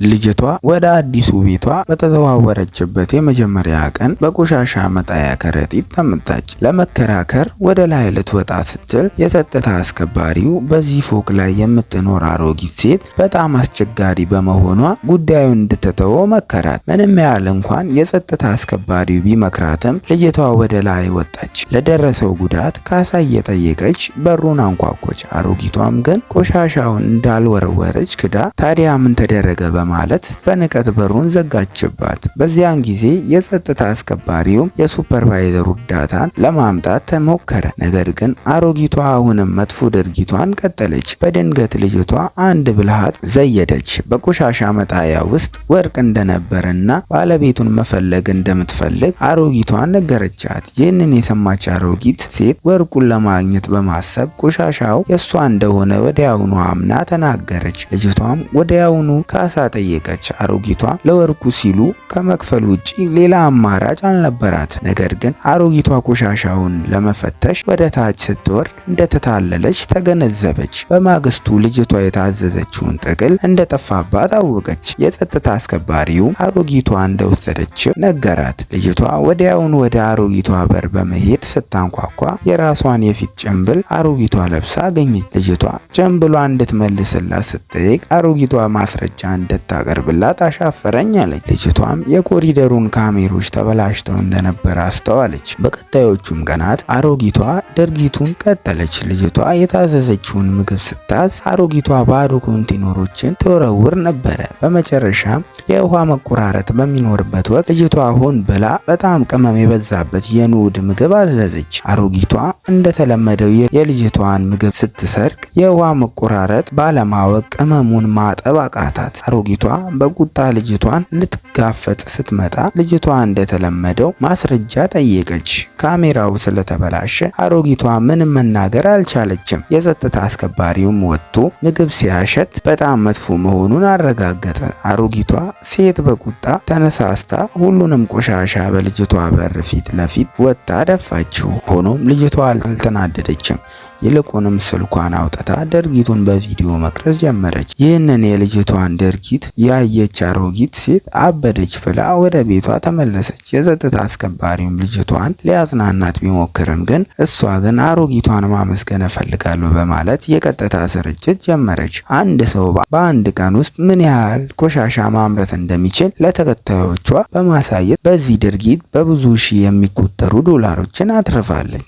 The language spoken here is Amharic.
ልጅቷ ወደ አዲሱ ቤቷ በተዘዋወረችበት የመጀመሪያ ቀን በቆሻሻ መጣያ ከረጢት ተመታች። ለመከራከር ወደ ላይ ልትወጣ ስትል የጸጥታ አስከባሪው በዚህ ፎቅ ላይ የምትኖር አሮጊት ሴት በጣም አስቸጋሪ በመሆኗ ጉዳዩን እንድትተወው መከራት። ምንም ያህል እንኳን የጸጥታ አስከባሪው ቢመክራትም ልጅቷ ወደ ላይ ወጣች። ለደረሰው ጉዳት ካሳ እየጠየቀች በሩን አንኳኮች። አሮጊቷም ግን ቆሻሻውን እንዳልወረወረች ክዳ ታዲያ ምን ተደረገ ማለት በንቀት በሩን ዘጋችባት። በዚያን ጊዜ የጸጥታ አስከባሪውም የሱፐርቫይዘሩ እርዳታን ለማምጣት ተሞከረ። ነገር ግን አሮጊቷ አሁንም መጥፎ ድርጊቷን ቀጠለች። በድንገት ልጅቷ አንድ ብልሃት ዘየደች። በቆሻሻ መጣያ ውስጥ ወርቅ እንደነበረና ባለቤቱን መፈለግ እንደምትፈልግ አሮጊቷን ነገረቻት። ይህንን የሰማች አሮጊት ሴት ወርቁን ለማግኘት በማሰብ ቆሻሻው የእሷ እንደሆነ ወዲያውኑ አምና ተናገረች። ልጅቷም ወዲያውኑ ካሳ ጠየቀች። አሮጊቷ ለወርቁ ሲሉ ከመክፈል ውጪ ሌላ አማራጭ አልነበራት። ነገር ግን አሮጊቷ ቆሻሻውን ለመፈተሽ ወደ ታች ስትወርድ እንደተታለለች ተገነዘበች። በማግስቱ ልጅቷ የታዘዘችውን ጥቅል እንደጠፋባት አወቀች። የጸጥታ አስከባሪው አሮጊቷ እንደወሰደችው ነገራት። ልጅቷ ወዲያውኑ ወደ አሮጊቷ በር በመሄድ ስታንኳኳ የራሷን የፊት ጭንብል አሮጊቷ ለብሳ አገኘች። ልጅቷ ጭንብሏን እንድትመልስላት ስትጠይቅ አሮጊቷ ማስረጃ እንድታቀርብላት አሻፈረኝ አለች። ልጅቷም የኮሪደሩን ካሜሮች ተበላሽተው እንደነበር አስተዋለች። በቀጣዮቹም ቀናት አሮጊቷ ድርጊቱን ቀጠለች። ልጅቷ የታዘዘችውን ምግብ ስታዝ አሮጊቷ ባዶ ኮንቴነሮችን ትወረውር ነበረ። በመጨረሻም የውሃ መቆራረጥ በሚኖርበት ወቅት ልጅቷ ሆን ብላ በጣም ቅመም የበዛበት የኑድ ምግብ አዘዘች። አሮጊቷ እንደተለመደው የልጅቷን ምግብ ስትሰርቅ የውሃ መቆራረጥ ባለማወቅ ቅመሙን ማጠብ አቃታት። አሮጊቷ በቁጣ ልጅቷን ልትጋፈጥ ስትመጣ ልጅቷ እንደተለመደው ማስረጃ ጠየቀች። ካሜራው ስለተበላሸ አሮጊቷ ምንም መናገር አልቻለችም። የጸጥታ አስከባሪውም ወጥቶ ምግብ ሲያሸት በጣም መጥፎ መሆኑን አረጋገጠ። አሮጊቷ ሴት በቁጣ ተነሳስታ ሁሉንም ቆሻሻ በልጅቷ በር ፊት ለፊት ወጣ ደፋችው። ሆኖም ልጅቷ አልተናደደችም። ይልቁንም ስልኳን አውጥታ ድርጊቱን በቪዲዮ መቅረጽ ጀመረች። ይህንን የልጅቷን ድርጊት ያየች አሮጊት ሴት አበደች ብላ ወደ ቤቷ ተመለሰች። የጸጥታ አስከባሪውም ልጅቷን ሊያጽናናት ቢሞክርም ግን እሷ ግን አሮጊቷን ማመስገን እፈልጋለሁ በማለት የቀጥታ ስርጭት ጀመረች። አንድ ሰው በአንድ ቀን ውስጥ ምን ያህል ቆሻሻ ማምረት እንደሚችል ለተከታዮቿ በማሳየት በዚህ ድርጊት በብዙ ሺህ የሚቆጠሩ ዶላሮችን አትርፋለች።